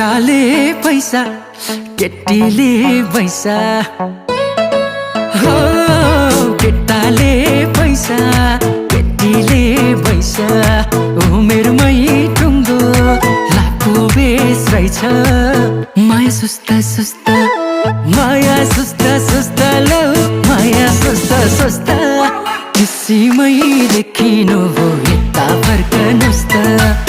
केटाले पैसा केटीले पैसा हो केटाले पैसा केटीले पैसा उमेरमै टुङ्गो लाखो बेस रहेछ माया सुस्ता सुस्ता माया सुस्ता सुस्ता लौ माया सुस्ता सुस्ता त्यसैमै देखिनु भो यता फर्कनुस् त